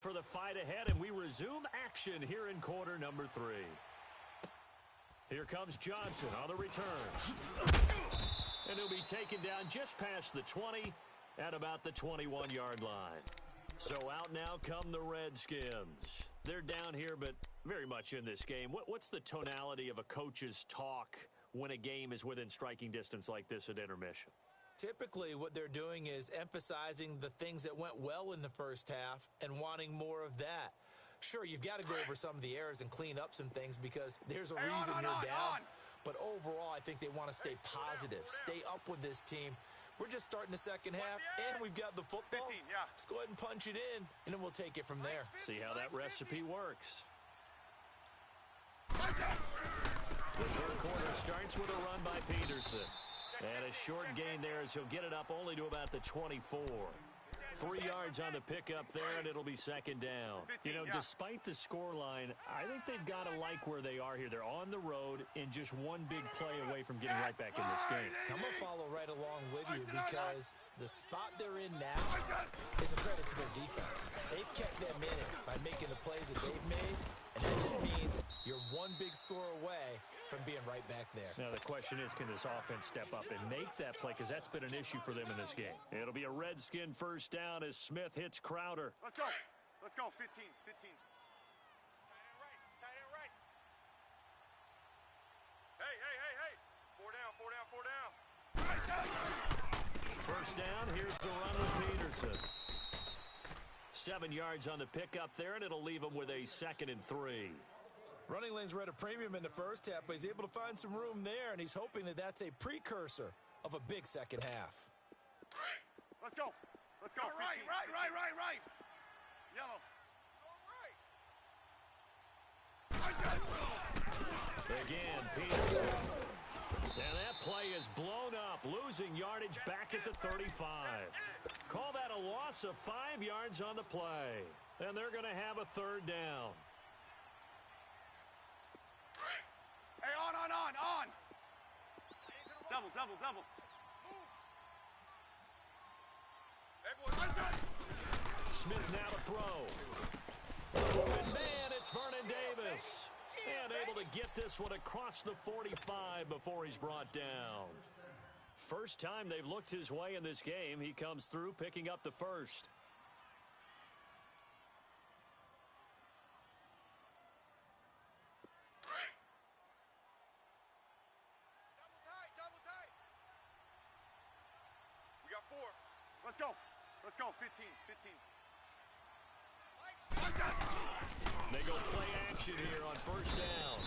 For the fight ahead, and we resume action here in quarter number 3. Here comes Johnson on the return. And he'll be taken down just past the 20 at about the 21-yard line. So out now come the Redskins. They're down here, but very much in this game. What's the tonality of a coach's talk when a game is within striking distance like this at intermission? Typically, what they're doing is emphasizing the things that went well in the first half and wanting more of that. Sure, you've got to go over some of the errors and clean up some things because there's a reason you're down. But overall, I think they want to stay positive, stay up with this team. We're just starting the second half, and we've got the football. Let's go ahead and punch it in, and then we'll take it from there. See how that recipe works. The third quarter starts with a run by Peterson. And a short gain there as he'll get it up only to about the 24. 3 yards on the pickup there, and it'll be second down. You know, despite the scoreline, I think they've got to like where they are here. They're on the road and just one big play away from getting right back in this game. I'm going to follow right along with you because the spot they're in now is a credit to their defense. They've kept them in it by making the plays that they've made, and that just means you're one big score away from being right back there. Now the question is, can this offense step up and make that play? Because that's been an issue for them in this game. It'll be a Redskin first down as Smith hits Crowder. Let's go. Let's go. 15. Tight end right. Tight end right. Hey. 4 down. First down. Here's the run with Peterson. 7 yards on the pickup there, and it'll leave him with a 2nd and 3. Running lanes were at a premium in the first half, but he's able to find some room there, and he's hoping that that's a precursor of a big second half. Let's go. Right. Yellow. Again, Peterson. And that play is blown up, losing yardage back at the 35. Call that a loss of 5 yards on the play. And they're going to have a third down. Hey, on. Double. Smith now to throw. And man, it's Vernon Davis. And able to get this one across the 45 before he's brought down. First time they've looked his way in this game. He comes through picking up the first. Double tight. We got 4. Let's go. 15. They go play action here on first down.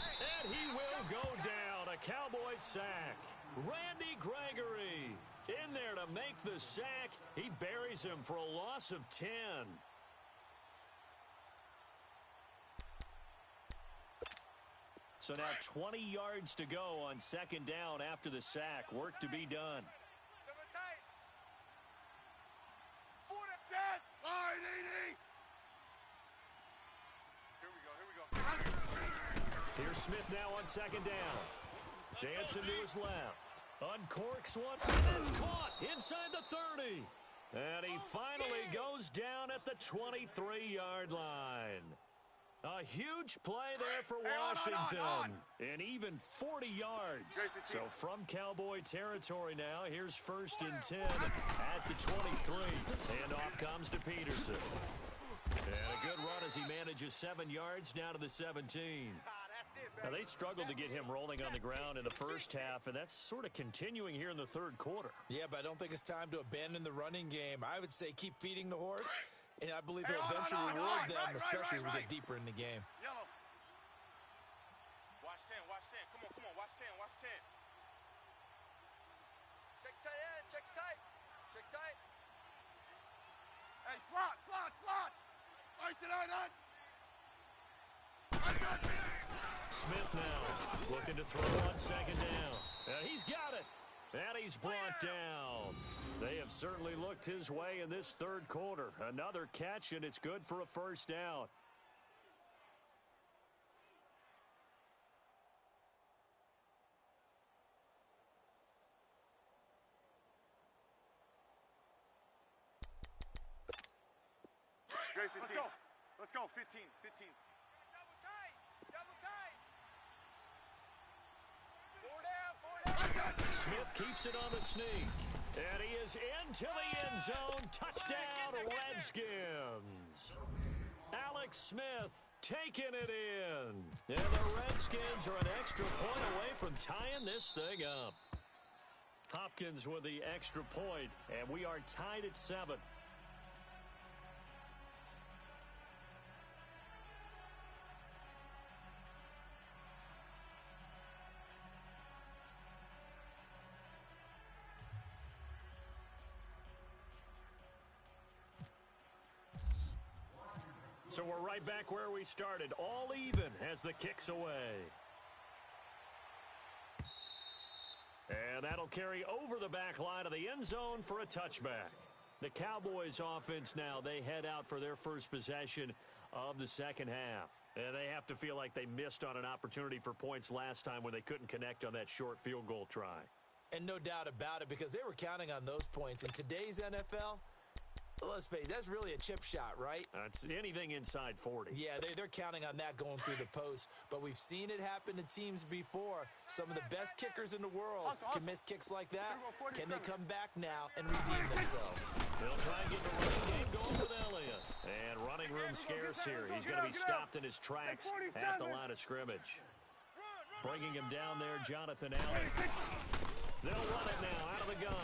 And he will go down. A Cowboy sack. Randy Gregory in there to make the sack. He buries him for a loss of 10. So now 20 yards to go on second down after the sack. Work to be done. Double tight. 4 set. Line 80. Here we go. Here's Smith now on second down. Dancing to his left. Uncorks one. And that's caught inside the 30. And he finally goes down at the 23-yard line. A huge play there for Washington. And even 40 yards. So from Cowboy territory now, here's 1st and 10 at the 23. And off comes to Peterson. And a good run as he manages 7 yards down to the 17. Now, they struggled to get him rolling on the ground in the first half, and that's sort of continuing here in the third quarter. Yeah, but I don't think it's time to abandon the running game. I would say keep feeding the horse, and I believe he'll eventually reward them, especially as we get deeper in the game. Yellow. Watch 10. Come on. Watch 10. Check tight. Hey, slot. Ice it on. Smith now looking to throw on second down. And he's got it. And he's brought down. They have certainly looked his way in this third quarter. Another catch, and it's good for a first down. Let's go. Let's go, 15, 15. Double tight. Double tight. Four down. Smith keeps it on the sneak. And he is into the end zone. Touchdown, Redskins. Alex Smith taking it in. And the Redskins are an extra point away from tying this thing up. Hopkins with the extra point, and we are tied at 7. So we're right back where we started, all even as the kick's away. And that'll carry over the back line of the end zone for a touchback. The Cowboys offense now, they head out for their first possession of the second half. And they have to feel like they missed on an opportunity for points last time when they couldn't connect on that short field goal try. And no doubt about it, because they were counting on those points. In today's NFL, let's face it, that's really a chip shot, right? It's anything inside 40. Yeah, they're counting on that going through the post. But we've seen it happen to teams before. Some of the best kickers in the world can miss kicks like that. Can they come back now and redeem themselves? They'll try and get the running game going with Elliott. And running room scarce here. He's going to be stopped in his tracks at the line of scrimmage. Bringing him down there, Jonathan Allen. They'll run it now out of the gun.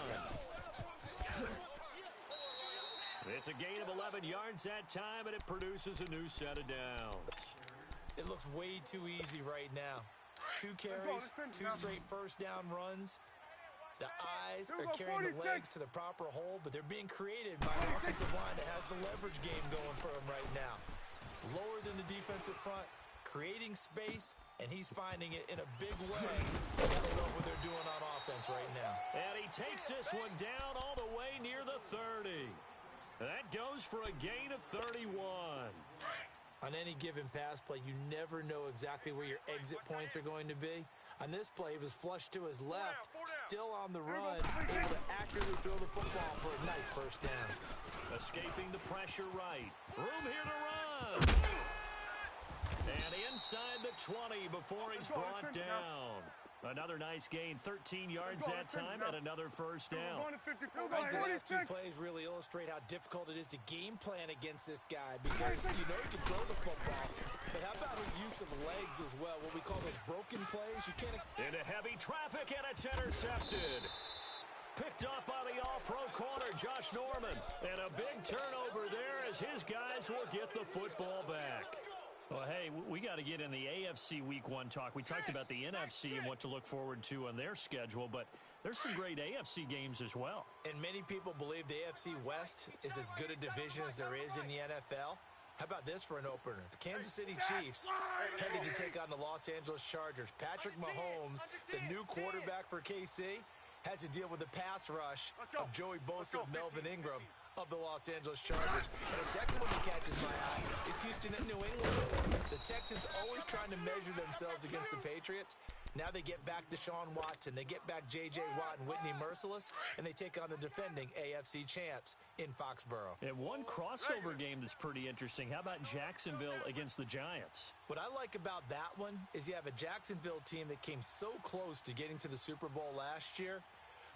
It's a gain of 11 yards that time, and it produces a new set of downs. It looks way too easy right now. 2 carries, 2 straight first down runs. The eyes are carrying the legs to the proper hole, but they're being created by an offensive line that has the leverage game going for him right now. Lower than the defensive front, creating space, and he's finding it in a big way. I don't know what they're doing on offense right now. And he takes this one down all the way near the 30. That goes for a gain of 31. On any given pass play, you never know exactly where your exit points are going to be. On this play, he was flushed to his left, still on the run, able to accurately throw the football for a nice first down. Escaping the pressure right. Room here to run. And inside the 20 before he's brought down. Another nice gain, 13 yards that time, and another first down. I think the last 2 plays really illustrate how difficult it is to game plan against this guy, because you know he can throw the football, but how about his use of legs as well, what we call those broken plays? You can't... Into heavy traffic, and it's intercepted. Picked up by the all-pro corner, Josh Norman. And a big turnover there as his guys will get the football back. Well, hey, we got to get in the AFC Week 1 talk. We talked about the NFC and what to look forward to on their schedule, but there's some great AFC games as well. And many people believe the AFC West is as good a division as there is in the NFL. How about this for an opener? The Kansas City Chiefs headed to take on the Los Angeles Chargers. Patrick Mahomes, the new quarterback for KC, has to deal with the pass rush of Joey Bosa and Melvin Ingram of the Los Angeles Chargers. And the second one that catches my eye is Houston at New England. The Texans always trying to measure themselves against the Patriots. Now they get back Deshaun Watson. They get back J.J. Watt and Whitney Merciless, and they take on the defending AFC champs in Foxborough. And one crossover game that's pretty interesting. How about Jacksonville against the Giants? What I like about that one is you have a Jacksonville team that came so close to getting to the Super Bowl last year,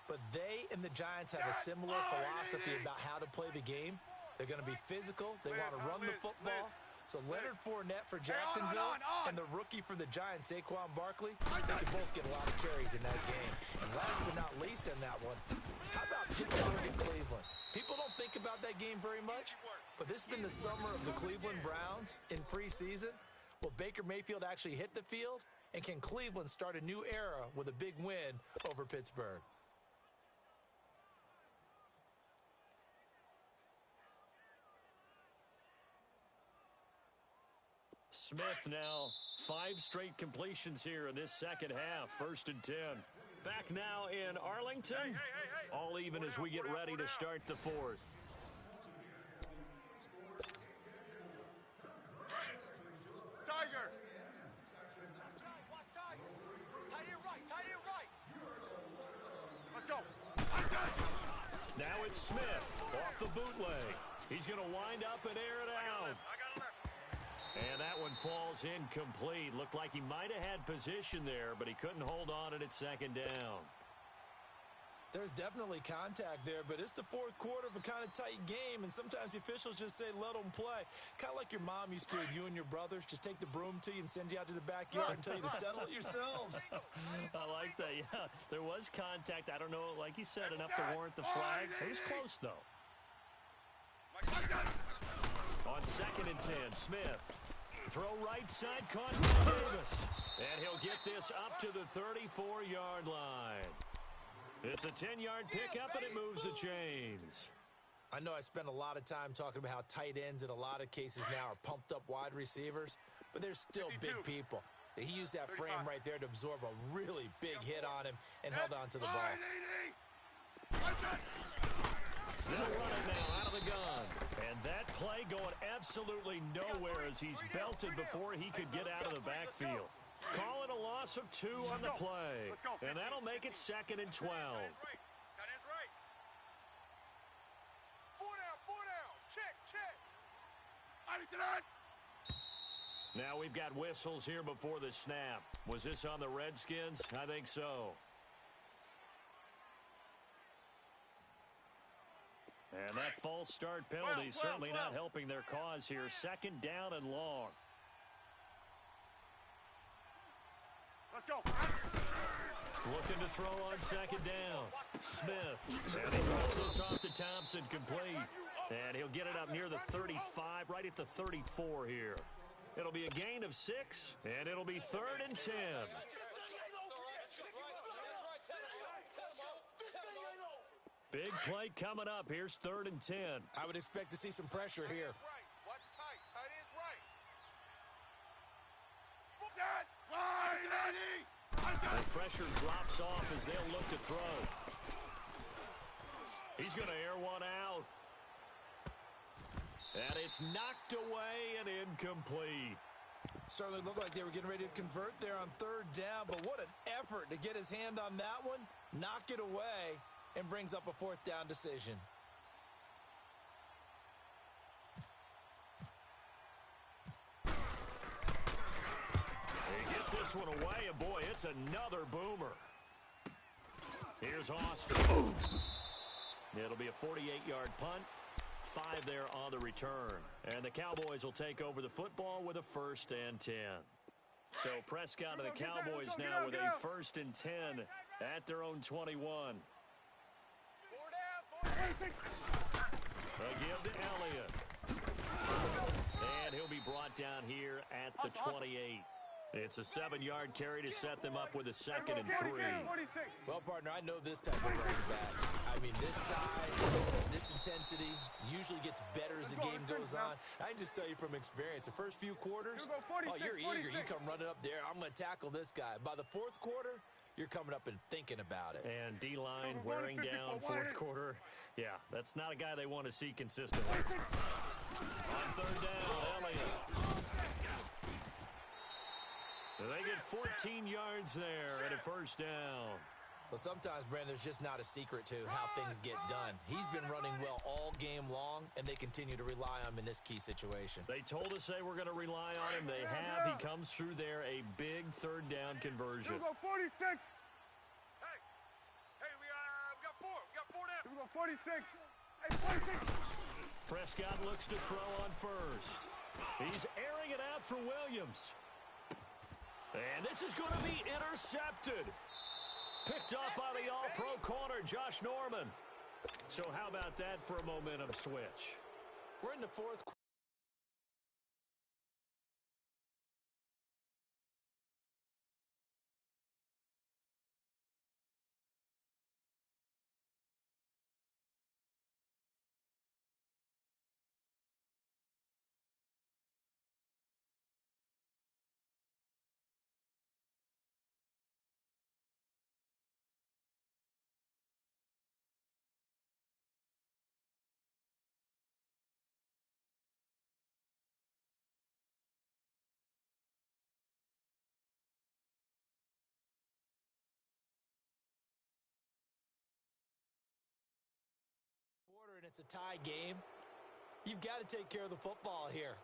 but they and the Giants have a similar philosophy about how to play the game. They're going to be physical. They want to run the football. So Leonard Fournette for Jacksonville and the rookie for the Giants, Saquon Barkley, they can both get a lot of carries in that game. And last but not least on that one, how about Pittsburgh and Cleveland? People don't think about that game very much, but this has been the summer of the Cleveland Browns in preseason. Will Baker Mayfield actually hit the field? And can Cleveland start a new era with a big win over Pittsburgh? Smith now 5 straight completions here in this second half. 1st and 10. Back now in Arlington. All even as we get ready to start the 4th. Tiger. Tight end right, tight end right. Let's go. Now it's Smith off the bootleg. He's going to wind up and air it out. I got a left. falls incomplete. Looked like he might have had position there, but he couldn't hold on at second down. There's definitely contact there, but it's the fourth quarter of a kind of tight game, and sometimes the officials just say, let them play. Kind of like your mom used to do with you and your brothers. Just take the broom to you and send you out to the backyard and tell you to settle it yourselves. I like that, yeah. There was contact. I don't know, like you said, enough to warrant the flag. It was close, though. On 2nd and 10, Smith. Throw right side, caught by Davis. And he'll get this up to the 34-yard line. It's a 10-yard pickup, and it moves the chains. I know I spent a lot of time talking about how tight ends in a lot of cases now are pumped-up wide receivers, but they're still 52. big people. He used that 35. frame right there to absorb a really big hit on him and held on to the ball. They'll run it now out of the gun. And that play going absolutely nowhere as he's belted before he could get out of the backfield. Call it a loss of 2 on the play. And that'll make it 2nd and 12. Tight end's right. 4 down. Check. Now we've got whistles here before the snap. Was this on the Redskins? I think so. And that false start penalty certainly not helping their cause here. 2nd down and long. Let's go. Looking to throw on 2nd down. Smith. And he throws this off to Thompson, complete. And he'll get it up near the 35, right at the 34 here. It'll be a gain of 6, and it'll be 3rd and 10. Big play coming up. Here's 3rd and 10. I would expect to see some pressure here. Watch tight. Tight end's right. The pressure drops off as they'll look to throw. He's going to air one out. And it's knocked away and incomplete. Certainly looked like they were getting ready to convert there on 3rd down, but what an effort to get his hand on that one, knock it away, and brings up a 4th down decision. He gets this one away, and boy, it's another boomer. Here's Austin. It'll be a 48-yard punt. 5 there on the return. And the Cowboys will take over the football with a 1st and 10. So Prescott and the Cowboys now with a 1st and 10 at their own 21. 4 down. They give to Elliott. And he'll be brought down here at the 28. It's a 7-yard carry to set them up with a 2nd and 3. Well, partner, I know this type of running back. I mean, this size, this intensity usually gets better as the game goes on. I can just tell you from experience, the first few quarters, oh, you're eager. You come running up there, I'm going to tackle this guy. By the 4th quarter, you're coming up and thinking about it. And D-line wearing down 4th quarter. Yeah, that's not a guy they want to see consistently. On 3rd down, Elliott. They get 14 yards there at a 1st down. Well, sometimes, Brandon, there's just not a secret to how things get done. He's been running well all game long, and they continue to rely on him in this key situation. They told us they were going to rely on him. They have. He comes through there, a big 3rd down conversion. Go 46. Hey, we got 4. We got 4 down. Go 46. Hey, 46. Prescott looks to throw on 1st. He's airing it out for Williams. And this is going to be intercepted. Picked up by the all-pro corner, Josh Norman. So how about that for a momentum switch? We're in the 4th quarter. And it's a tie game. You've got to take care of the football here.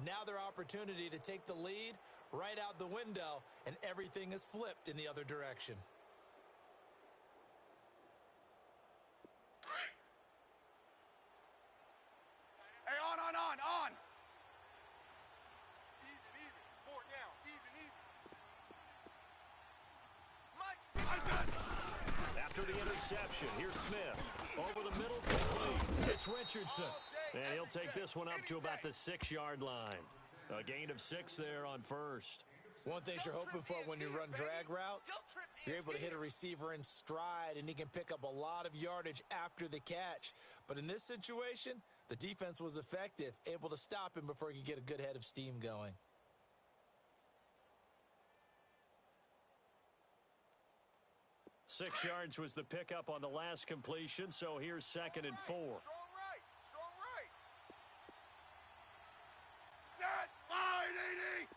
Now their opportunity to take the lead right out the window, and everything is flipped in the other direction. Hey, on. Even. Four down. Even. After the interception, here's Smith. Over the middle, complete. It's Richardson. And he'll take this one up to about the 6-yard line. A gain of 6 there on first. One thing you're hoping for when you run drag routes, you're able to hit a receiver in stride, and he can pick up a lot of yardage after the catch. But in this situation, the defense was effective, able to stop him before he could get a good head of steam going. Six yards was the pickup on the last completion, so here's 2nd and 4. Strong right. Set. Line, 80.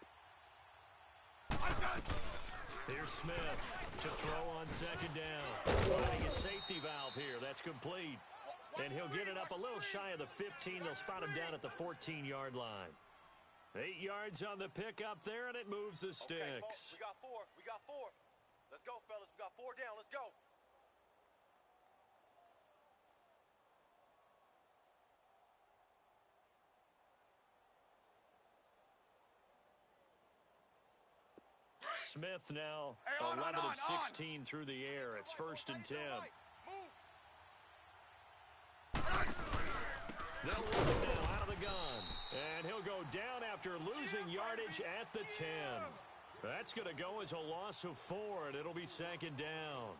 Here's Smith to throw on 2nd down. Finding a safety valve here. That's complete. And he'll get it up a little shy of the 15. They'll spot him down at the 14-yard line. 8 yards on the pickup there, and it moves the sticks. Okay, we got four. Let's go, fellas. We got 4 down. Let's go. Smith now Hey, on, 11 on, of 16 through the air. It's 1st and 10. They'll look it now out of the gun. And he'll go down after losing yardage at the 10. That's going to go as a loss of 4, and it'll be 2nd down.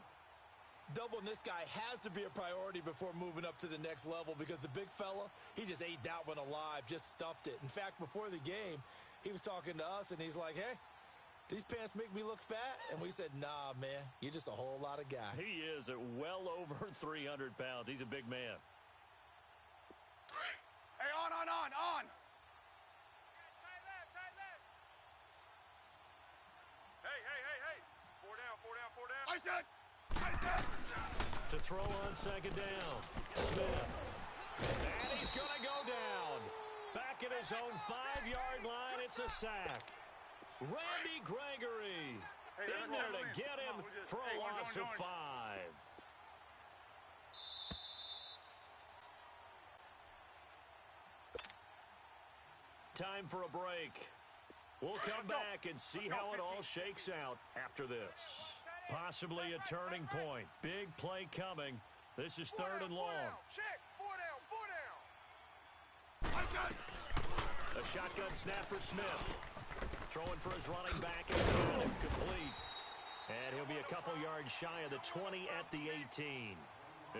Doubling this guy has to be a priority before moving up to the next level, because the big fella, he just ate that one alive, just stuffed it. In fact, before the game, he was talking to us, and he's like, hey, these pants make me look fat? And we said, nah, man, you're just a whole lot of guy. He is at well over 300 pounds. He's a big man. Hey, on. Tight left. Hey. 4 down. I said. To throw on 2nd down, Smith. And he's going to go down. Back at his own 5-yard line, it's a sack. Randy Gregory in there to get him for a loss of 5. Time for a break. We'll come back and see how it all shakes out after this. Possibly a turning point. Big play coming. This is 3rd and long. Check. 4 down. A shotgun snap for Smith. Throwing for his running back and got him complete. And he'll be a couple yards shy of the 20 at the 18.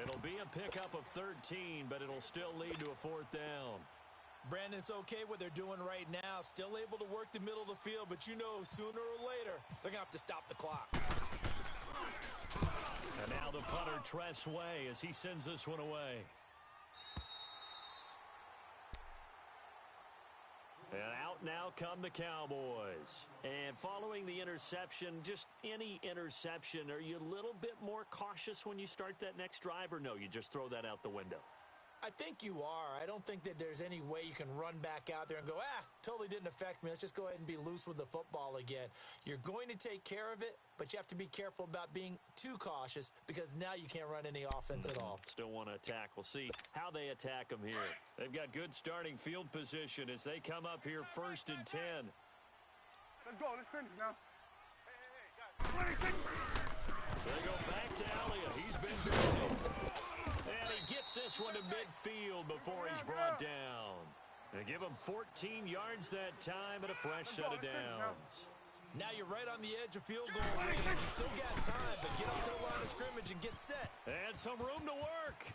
It'll be a pickup of 13, but it'll still lead to a 4th down. Brandon, it's okay what they're doing right now. Still able to work the middle of the field, but you know sooner or later they're going to have to stop the clock. And now the punter, Tress Way, as he sends this one away. And out now come the Cowboys. And following the interception, just any interception, are you a little bit more cautious when you start that next drive, or no, you just throw that out the window? I think you are. I don't think that there's any way you can run back out there and go, totally didn't affect me. Let's just go ahead and be loose with the football again. You're going to take care of it, but you have to be careful about being too cautious, because now you can't run any offense at all. Still want to attack. We'll see how they attack them here. They've got good starting field position as they come up here 1st and 10. Let's go. Let's finish now. Hey, guys. They go back to Elliott. He's been busy. And he gets this one to midfield before he's brought down. They give him 14 yards that time and a fresh set of downs. Now you're right on the edge of field goal range. You still got time, but get up to the line of scrimmage and get set. And some room to work.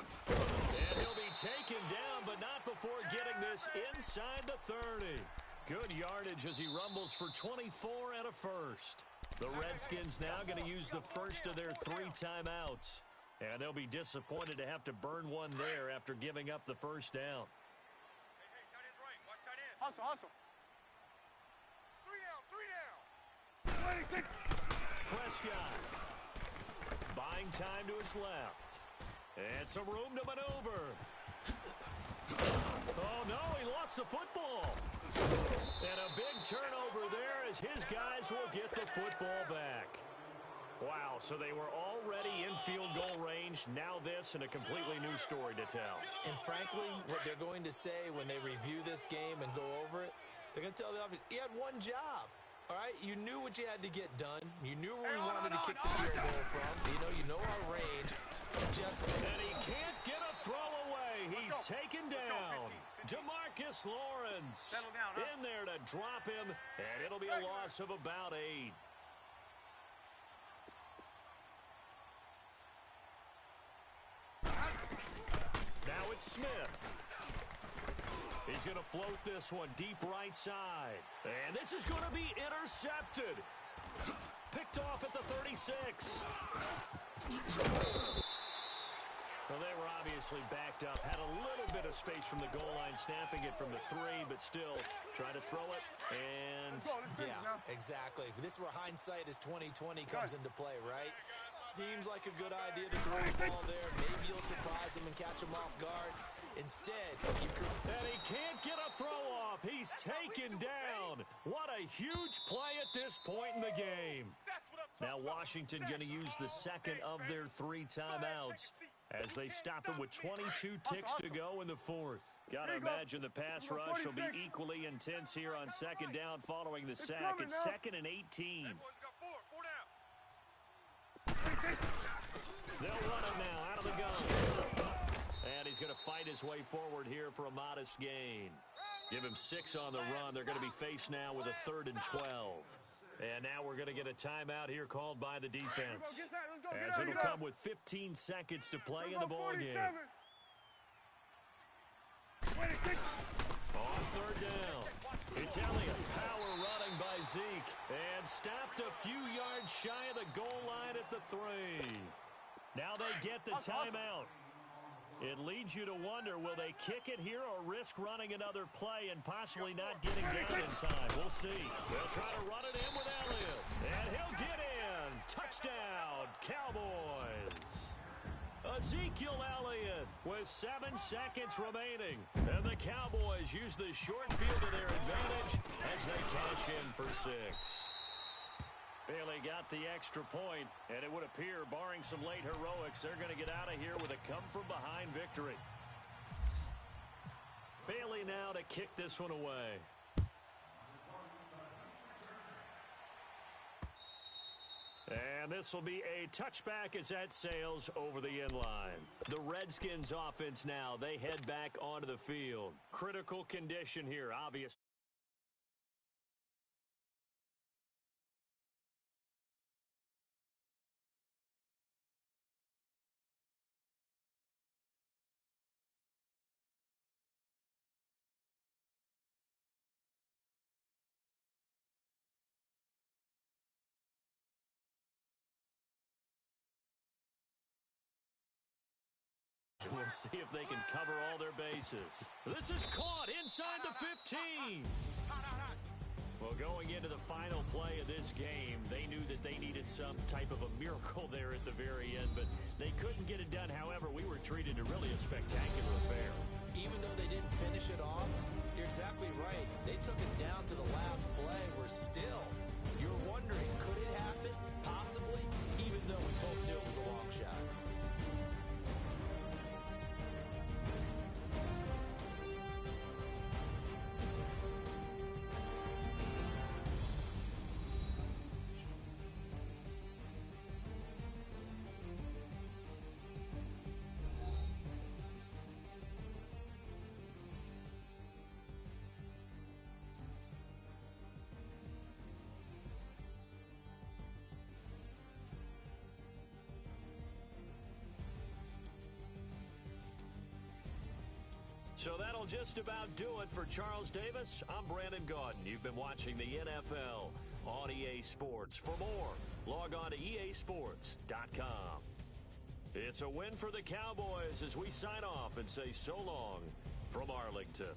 And he'll be taken down, but not before getting this inside the 30. Good yardage as he rumbles for 24 and a first. The Redskins now going to use the first of their 3 timeouts. And they'll be disappointed to have to burn one there after giving up the first down. Hey, tight end's right. Watch tight end. Hustle. 3 down. Prescott buying time to his left. And some room to maneuver. Oh, no, he lost the football. And a big turnover there as his guys will get the football back. Wow, so they were already in field goal range. Now this and a completely new story to tell. And frankly, what they're going to say when they review this game and go over it, they're going to tell the offense, you had one job. All right, you knew what you had to get done. You knew where you wanted to kick the field goal from. You know our range. And he can't get a throw away. He's taken down. DeMarcus Lawrence in there to drop him, and it'll be a loss of about 8. Now it's Smith. He's going to float this one deep right side. And this is going to be intercepted. Picked off at the 36. Well, they were obviously backed up. Had a little bit of space from the goal line, snapping it from the 3, but still trying to throw it. And yeah, exactly. This is where hindsight is 20/20 comes into play, right? Seems like a good idea to throw the ball there. Maybe you'll surprise him and catch him off guard. Instead, and he can't get a throw off. He's taken down. What a huge play at this point in the game. Now Washington going to use the second of their 3 timeouts as they stop it with 22 ticks to go in the 4th. Got to imagine the pass rush will be equally intense here on second down following the sack. It's 2nd and 18. They'll run him now out of the gun. And he's going to fight his way forward here for a modest gain. Give him 6 on the run. They're going to be faced now with a 3rd and 12. And now we're going to get a timeout here called by the defense. As it'll come with 15 seconds to play in the ballgame. On 3rd down. It's Elliott. Power running by Zeke. And stopped a few yards shy of the goal line at the 3. Now they get the timeout. It leads you to wonder, will they kick it here or risk running another play and possibly not getting down in time? We'll see. They'll try to run it in with Elliott. And he'll get in. Touchdown, Cowboys. Ezekiel Elliott with 7 seconds remaining. And the Cowboys use the short field to their advantage as they cash in for 6. Bailey got the extra point, and it would appear, barring some late heroics, they're going to get out of here with a come-from-behind victory. Bailey now to kick this one away. And this will be a touchback as that sails over the end line. The Redskins offense now, they head back onto the field. Critical condition here, obvious. We'll see if they can cover all their bases. This is caught inside the 15. Well, going into the final play of this game, they knew that they needed some type of a miracle there at the very end, but they couldn't get it done. However, we were treated to really a spectacular affair. Even though they didn't finish it off, you're exactly right. They took us down to the last play. We're still, you're wondering, could it happen? Possibly, even though we both knew it was a long shot. So that'll just about do it for Charles Davis. I'm Brandon Gaudin. You've been watching the NFL on EA Sports. For more, log on to easports.com. It's a win for the Cowboys as we sign off and say so long from Arlington.